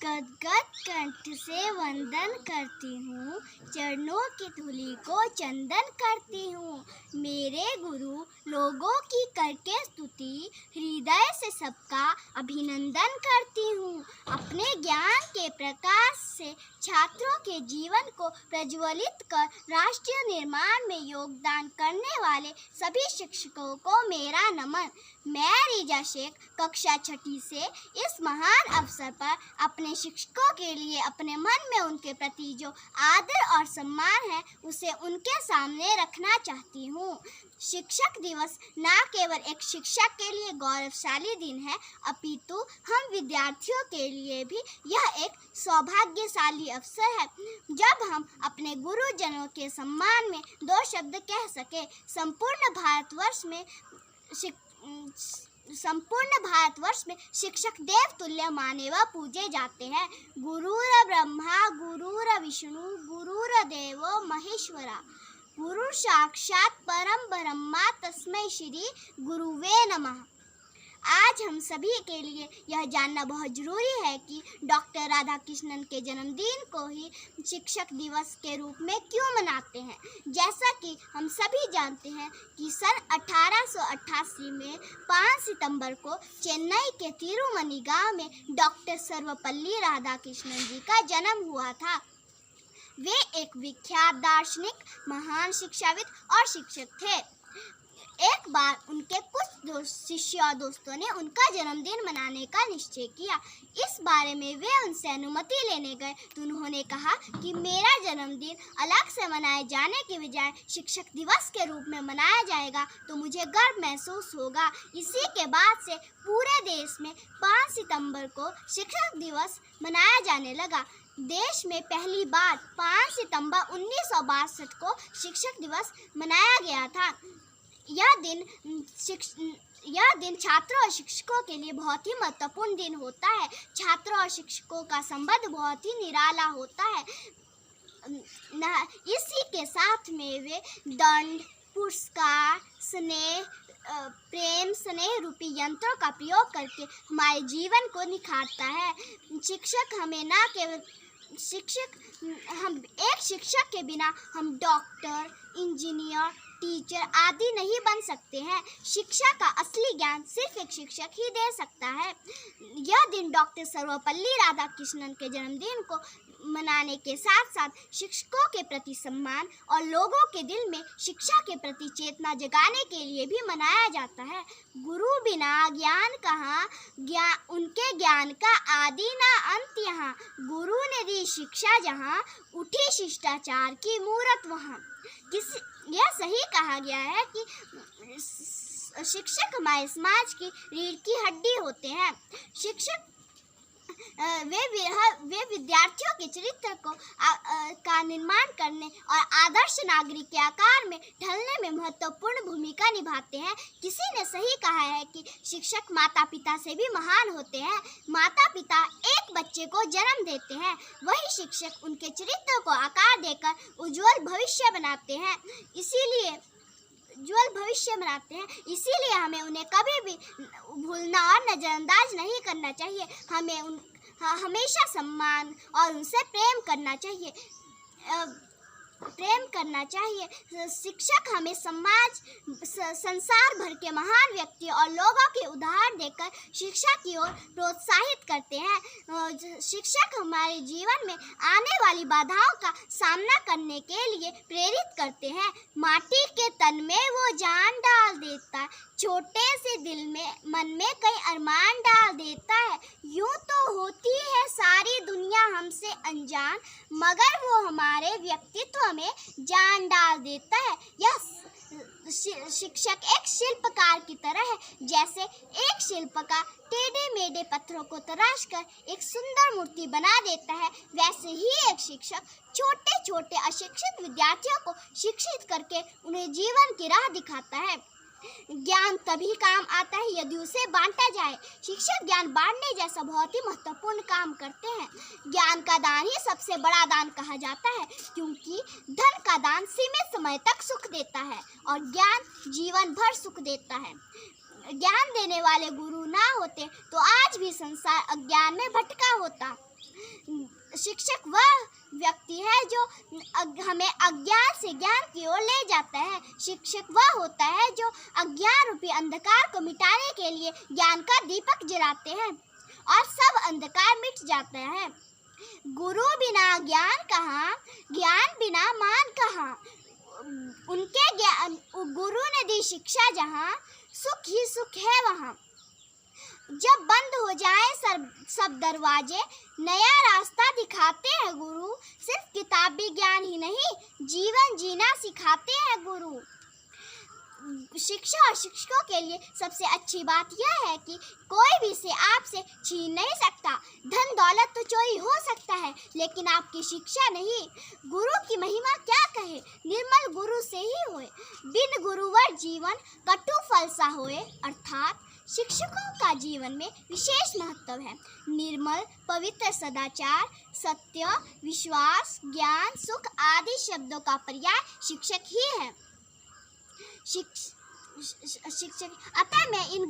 गदगद कंठ से वंदन करती हूँ, चरणों की धूलि को चंदन करती हूँ। मेरे गुरु लोगों की करके स्तुति, हृदय से सबका अभिनंदन करती हूँ। अपने ज्ञान के प्रकाश से छात्रों के जीवन को प्रज्वलित कर राष्ट्र निर्माण में योगदान करने वाले सभी शिक्षकों को मेरा नमन। मैं रिजा शेख कक्षा 6ठी से इस महान अवसर पर अपने शिक्षकों के लिए अपने मन में उनके प्रति जो आदर और सम्मान है उसे उनके सामने रखना चाहती हूँ। शिक्षक दिवस न केवल एक शिक्षक के लिए गौरवशाली दिन है, अपितु हम विद्यार्थियों के लिए भी यह एक सौभाग्यशाली अवसर है जब हम अपने गुरुजनों के सम्मान में दो शब्द कह सके। संपूर्ण भारतवर्ष में शिक्षक देव तुल्य माने व पूजे जाते हैं। गुरुर ब्रह्मा गुरुर विष्णु गुरुर देवो महेश्वरा, गुरु साक्षात परम ब्रह्मा तस्मै श्री गुरुवे नमः। आज हम सभी के लिए यह जानना बहुत ज़रूरी है कि डॉक्टर राधाकृष्णन के जन्मदिन को ही शिक्षक दिवस के रूप में क्यों मनाते हैं। जैसा कि हम सभी जानते हैं कि सन 1888 में 5 सितंबर को चेन्नई के तिरुमनी गांव में डॉक्टर सर्वपल्ली राधाकृष्णन जी का जन्म हुआ था। वे एक विख्यात दार्शनिक, महान शिक्षाविद और शिक्षक थे। एक बार उनके कुछ शिष्य और दोस्तों ने उनका जन्मदिन मनाने का निश्चय किया। इस बारे में वे उनसे अनुमति लेने गए तो उन्होंने कहा कि मेरा जन्मदिन अलग से मनाए जाने के बजाय शिक्षक दिवस के रूप में मनाया जाएगा तो मुझे गर्व महसूस होगा। इसी के बाद से पूरे देश में 5 सितंबर को शिक्षक दिवस मनाया जाने लगा। देश में पहली बार 5 सितंबर 1962 को शिक्षक दिवस मनाया गया था। यह दिन छात्रों और शिक्षकों के लिए बहुत ही महत्वपूर्ण दिन होता है। छात्रों और शिक्षकों का संबंध बहुत ही निराला होता है। इसी के साथ में वे दंड, पुरस्कार, स्नेह, प्रेम, स्नेह रूपी यंत्रों का प्रयोग करके हमारे जीवन को निखारता है। एक शिक्षक के बिना हम डॉक्टर, इंजीनियर, टीचर आदि नहीं बन सकते हैं। शिक्षा का असली ज्ञान सिर्फ एक शिक्षक ही दे सकता है। यह दिन डॉक्टर सर्वपल्ली राधाकृष्णन के जन्मदिन को मनाने के साथ साथ शिक्षकों के प्रति सम्मान और लोगों के दिल में शिक्षा के प्रति चेतना जगाने के लिए भी मनाया जाता है। गुरु बिना ज्ञान कहाँ, उनके ज्ञान का आदि ना अंत यहाँ। गुरु ने दी शिक्षा जहाँ, उठी शिष्टाचार की मूरत वहाँ। यह सही कहा गया है कि शिक्षक हमारे समाज की रीढ़ की हड्डी होते हैं। शिक्षक वे विद्यार्थियों के चरित्र का निर्माण करने और आदर्श नागरिक के आकार में ढलने में महत्वपूर्ण भूमिका निभाते हैं। किसी ने सही कहा है कि शिक्षक माता पिता से भी महान होते हैं। माता पिता एक बच्चे को जन्म देते हैं, वही शिक्षक उनके चरित्र को आकार देकर उज्जवल भविष्य बनाते हैं। इसीलिए हमें उन्हें कभी भी भूलना और नज़रअंदाज नहीं करना चाहिए। हमें हमेशा सम्मान और उनसे प्रेम करना चाहिए। शिक्षक हमें संसार भर के महान व्यक्ति और लोगों के उदाहरण देकर शिक्षा की ओर प्रोत्साहित करते हैं। शिक्षक हमारे जीवन में आने वाली बाधाओं का सामना करने के लिए प्रेरित करते हैं। माटी के तन में वो जान डाल देता है, छोटे से दिल में मन में कई अरमान डाल देता है। यूं तो होती है सारी दुनिया हमसे अनजान, मगर वो हमारे व्यक्तित्व में जान डाल देता है। यह शिक्षक एक शिल्पकार की तरह है। जैसे एक शिल्पकार टेढ़े मेढ़े पत्थरों को तराश कर एक सुंदर मूर्ति बना देता है, वैसे ही एक शिक्षक छोटे छोटे अशिक्षित विद्यार्थियों को शिक्षित करके उन्हें जीवन की राह दिखाता है। ज्ञान तभी काम आता है यदि उसे बांटा जाए। शिक्षक ज्ञान बांटने जैसा बहुत ही महत्वपूर्ण काम करते हैं। ज्ञान का दान ही सबसे बड़ा दान कहा जाता है, क्योंकि धन का दान सीमित समय तक सुख देता है और ज्ञान जीवन भर सुख देता है। ज्ञान देने वाले गुरु ना होते तो आज भी संसार अज्ञान में भटका होता। शिक्षक वह व्यक्ति है जो हमें अज्ञान से ज्ञान की ओर ले जाता है। शिक्षक वह होता है जो अज्ञान रूपी अंधकार को मिटाने के लिए ज्ञान का दीपक जलाते हैं और सब अंधकार मिट जाता है। गुरु बिना ज्ञान कहाँ, ज्ञान बिना मान कहाँ। उनके ज्ञान गुरु ने दी शिक्षा जहाँ, सुख ही सुख है वहाँ। जब बंद हो जाए सब दरवाजे, नया रास्ता दिखाते हैं गुरु। सिर्फ किताबी ज्ञान ही नहीं, जीवन जीना सिखाते हैं गुरु। शिक्षा और शिक्षकों के लिए सबसे अच्छी बात यह है कि कोई भी इसे आपसे छीन नहीं सकता। धन दौलत तो चोरी हो सकता है, लेकिन आपकी शिक्षा नहीं। गुरु की महिमा क्या कहे, निर्मल गुरु से ही होए। बिन गुरुवर जीवन कटु फल सा होए। अर्थात शिक्षकों का जीवन में विशेष महत्व है। निर्मल पवित्र सदाचार, सत्य, विश्वास, ज्ञान, सुख आदि शब्दों का पर्याय शिक्षक ही है। शिक्षक अतः इन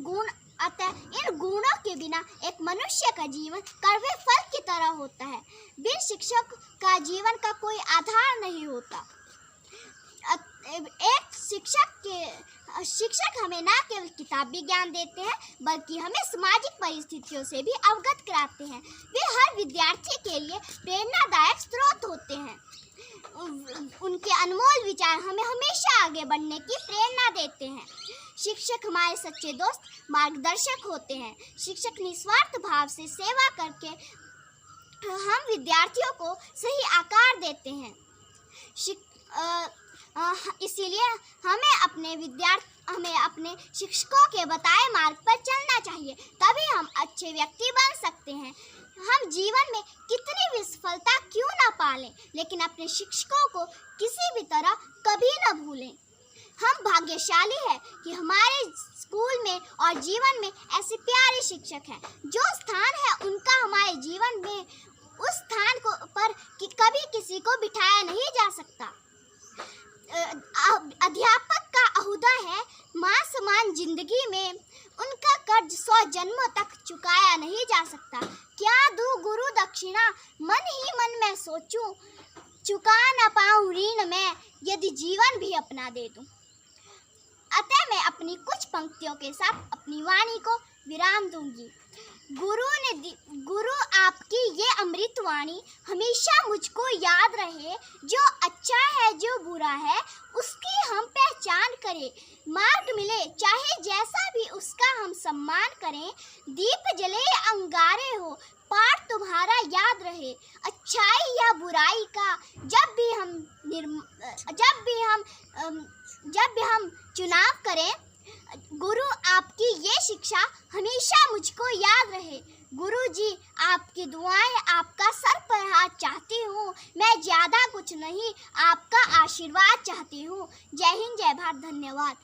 गुणों के बिना एक मनुष्य का जीवन कड़वे फल की तरह होता है। बिन शिक्षक का जीवन का कोई आधार नहीं होता। एक शिक्षक हमें न केवल किताबी ज्ञान देते हैं, बल्कि हमें सामाजिक परिस्थितियों से भी अवगत कराते हैं। वे हर विद्यार्थी के लिए प्रेरणादायक स्रोत होते हैं। उनके अनमोल विचार हमें हमेशा आगे बढ़ने की प्रेरणा देते हैं। शिक्षक हमारे सच्चे दोस्त, मार्गदर्शक होते हैं। शिक्षक निस्वार्थ भाव से सेवा करके हम विद्यार्थियों को सही आकार देते हैं। इसीलिए हमें अपने शिक्षकों के बताए मार्ग पर चलना चाहिए, तभी हम अच्छे व्यक्ति बन सकते हैं। हम जीवन में कितनी भी सफलता क्यों ना पालें, लेकिन अपने शिक्षकों को किसी भी तरह कभी न भूलें। हम भाग्यशाली हैं कि हमारे स्कूल में और जीवन में ऐसे प्यारे शिक्षक हैं। जो स्थान है उनका हमारे जीवन में, उस स्थान पर कभी किसी को बिठाया नहीं जा सकता। अध्यापक का अहदा है माँ समान जिंदगी में, उनका कर्ज 100 जन्मों तक चुकाया नहीं जा सकता। क्या दूँ गुरु दक्षिणा, मन ही मन में सोचूं, चुका न पाऊं ऋण मैं, यदि जीवन भी अपना दे दूं। अतः मैं अपनी कुछ पंक्तियों के साथ अपनी वाणी को विराम दूंगी। गुरु आपकी ये अमृत वाणी हमेशा मुझको याद रहे। जो अच्छा है जो बुरा है उसकी हम पहचान करें। मार्ग मिले चाहे जैसा भी उसका हम सम्मान करें। दीप जले अंगारे हो, पाठ तुम्हारा याद रहे। अच्छाई या बुराई का जब भी हम चुनाव करें, गुरु आपकी ये शिक्षा हमेशा मुझको याद रहे। गुरु जी आपकी दुआएं, आपका सर पर हाथ चाहती हूँ। मैं ज़्यादा कुछ नहीं, आपका आशीर्वाद चाहती हूँ। जय हिंद, जय भारत, धन्यवाद।